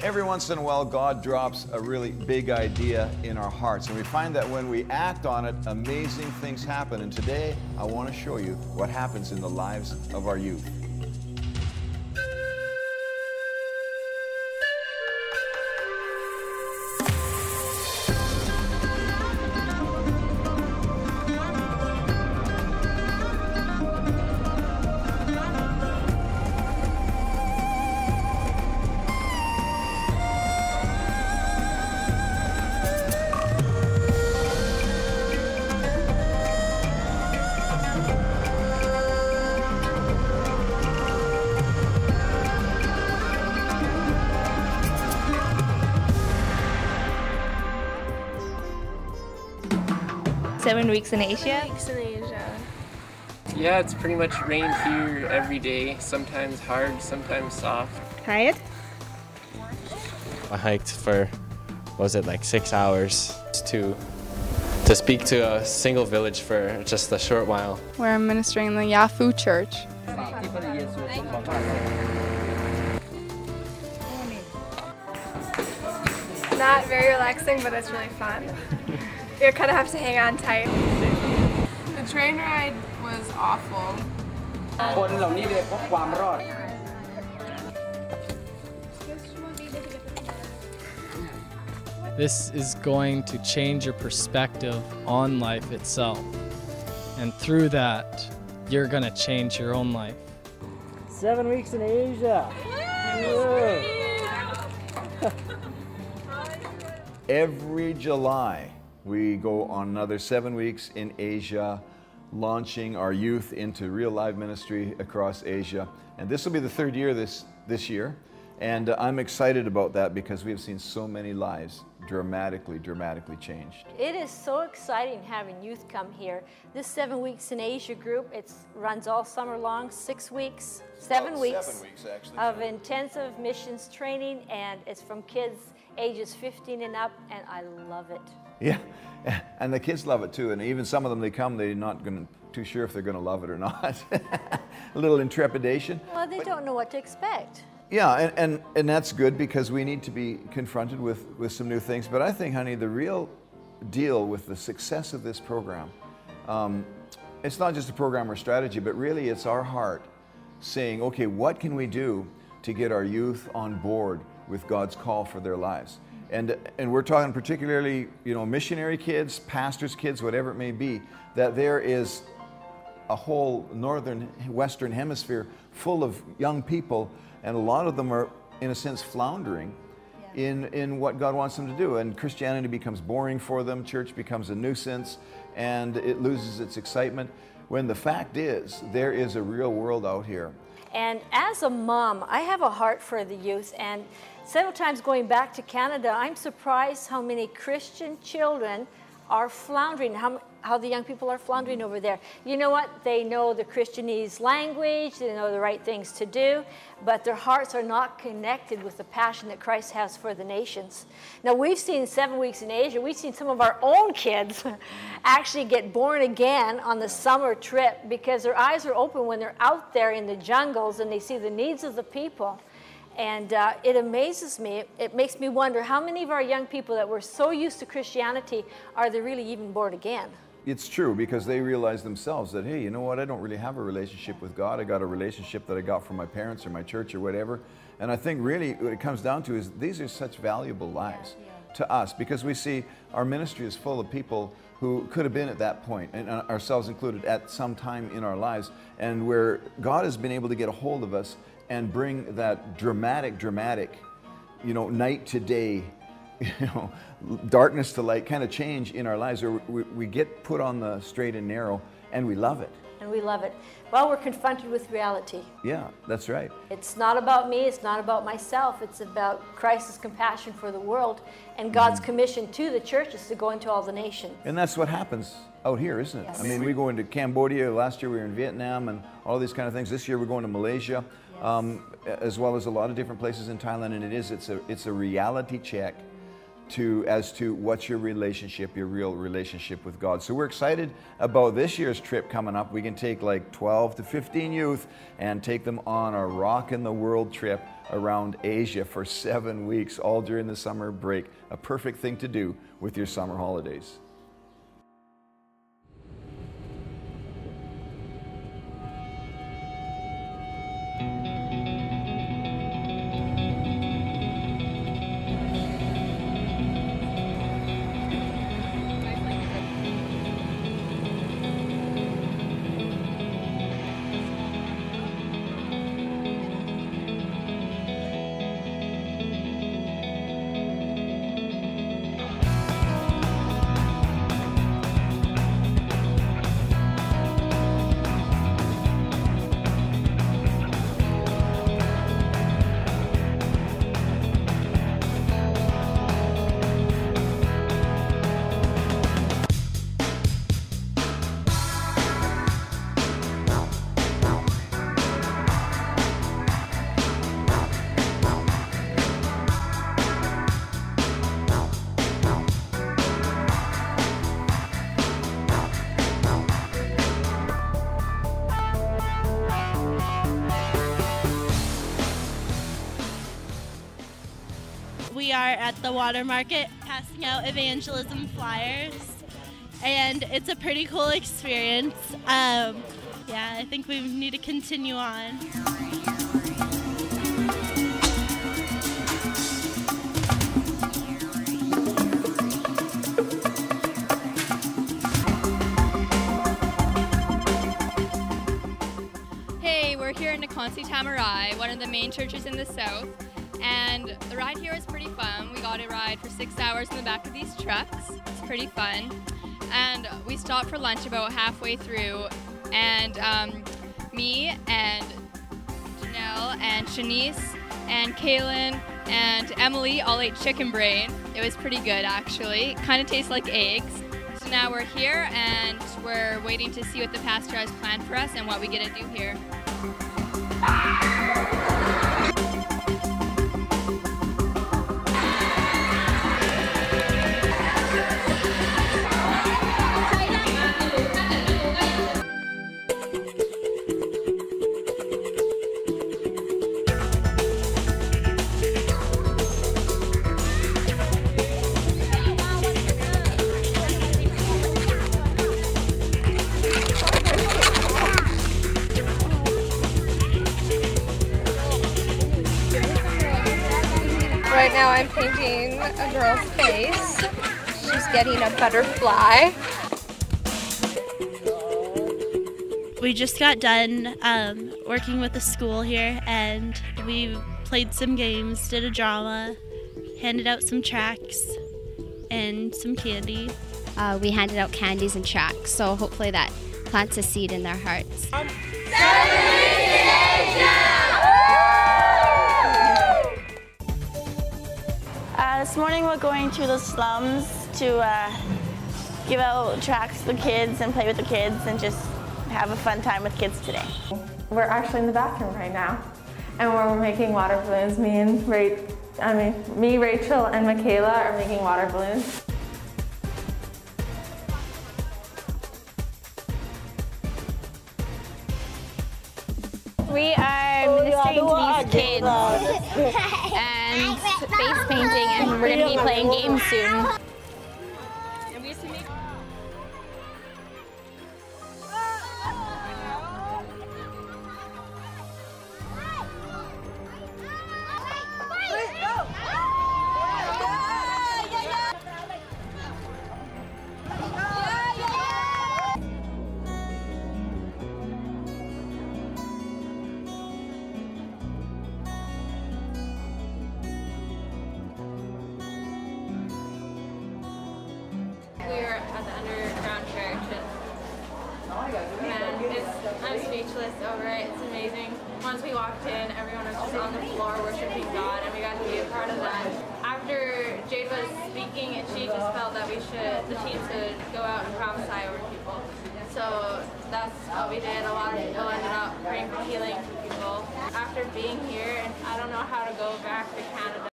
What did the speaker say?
Every once in a while, God drops a really big idea in our hearts, and we find that when we act on it, amazing things happen. And today, I want to show you what happens in the lives of our youth. Seven weeks in Asia. 7 weeks in Asia. Yeah, it's pretty much rained here every day, sometimes hard, sometimes soft. Tired? I hiked for, what was it, like 6 hours to speak to a single village for just a short while. Where I'm ministering in the Yafu Church. Not very relaxing, but it's really fun. You kind of have to hang on tight. The train ride was awful. This is going to change your perspective on life itself. And through that, you're going to change your own life. 7 weeks in Asia. Every July, we go on another 7 weeks in Asia, launching our youth into real live ministry across Asia. And this will be the third year this year. And I'm excited about that because we've seen so many lives dramatically changed. It is so exciting having youth come here. This 7 weeks in Asia group, it runs all summer long, 6 weeks, 7 weeks actually, of intensive missions training, and it's from kids ages 15 and up, and I love it. Yeah, and the kids love it too, and even some of them, they're not too sure if they're going to love it or not. A little intrepidation. Well, they don't know what to expect. Yeah, and that's good because we need to be confronted with some new things. But I think, honey, the real deal with the success of this program, it's not just a program or strategy, but really it's our heart saying, okay, what can we do to get our youth on board with God's call for their lives? And we're talking particularly, you know, missionary kids, pastors' kids, whatever it may be, that there is a whole northern, western hemisphere full of young people, and a lot of them are, in a sense, floundering in what God wants them to do. And Christianity becomes boring for them, church becomes a nuisance, and it loses its excitement. When the fact is, there is a real world out here. And as a mom, I have a heart for the youth, and several times going back to Canada, I'm surprised how many Christian children are floundering, how the young people are floundering over there. You know what? They know the Christianese language, they know the right things to do, but their hearts are not connected with the passion that Christ has for the nations. Now, we've seen 7 weeks in Asia, we've seen some of our own kids actually get born again on the summer trip because their eyes are open when they're out there in the jungles and they see the needs of the people. And it amazes me. It makes me wonder how many of our young people that were so used to Christianity, are they really even born again? It's true, because they realize themselves that, hey, you know what, I don't really have a relationship with God. I got a relationship that I got from my parents or my church or whatever. And I think really what it comes down to is these are such valuable lives to us, because we see our ministry is full of people who could have been at that point, and ourselves included, at some time in our lives, and where God has been able to get a hold of us and bring that dramatic, you know, night to day, you know, darkness to light kind of change in our lives, where we get put on the straight and narrow, and we love it. And we love it. Well, we're confronted with reality. Yeah, that's right. It's not about me, it's not about myself, it's about Christ's compassion for the world, and God's commission to the church is to go into all the nations. And that's what happens out here, isn't it? Yes. I mean, we go into Cambodia, last year we were in Vietnam, and all these kind of things. This year we're going to Malaysia, as well as a lot of different places in Thailand, and it's a reality check as to what's your relationship, your real relationship with God. So we're excited about this year's trip coming up. We can take like 12 to 15 youth and take them on a Rockin' the World trip around Asia for 7 weeks, all during the summer break. A perfect thing to do with your summer holidays. We are at the water market passing out evangelism flyers, and it's a pretty cool experience. Yeah, I think we need to continue on. Hey, we're here in CONTINUUM, one of the main churches in the south. And the ride here was pretty fun. We got a ride for 6 hours in the back of these trucks. It's pretty fun. And we stopped for lunch about halfway through. And me and Janelle and Shanice and Kaylin and Emily all ate chicken brain. It was pretty good, actually. It kind of tastes like eggs. So now we're here and we're waiting to see what the pastor has planned for us and what we get to do here. Right now I'm painting a girl's face. She's getting a butterfly. We just got done working with the school here, and we played some games, did a drama, handed out some tracts and some candy. We handed out candies and tracts, so hopefully that plants a seed in their hearts. This morning we're going to the slums to give out tracts to the kids and play with the kids and just have a fun time with kids today. We're actually in the bathroom right now, and we're making water balloons. Me, Rachel, and Michaela are making water balloons. We are ministering to these kids and face painting, and we're going to be playing games soon. And we used to make We're at the underground church, and man, I'm speechless over it. It's amazing. Once we walked in, everyone was just on the floor worshiping God, and we got to be a part of that. After Jade was speaking, she just felt that the team should go out and prophesy over people. So that's what we did. A lot of people ended up praying for healing for people. After being here, and I don't know how to go back to Canada.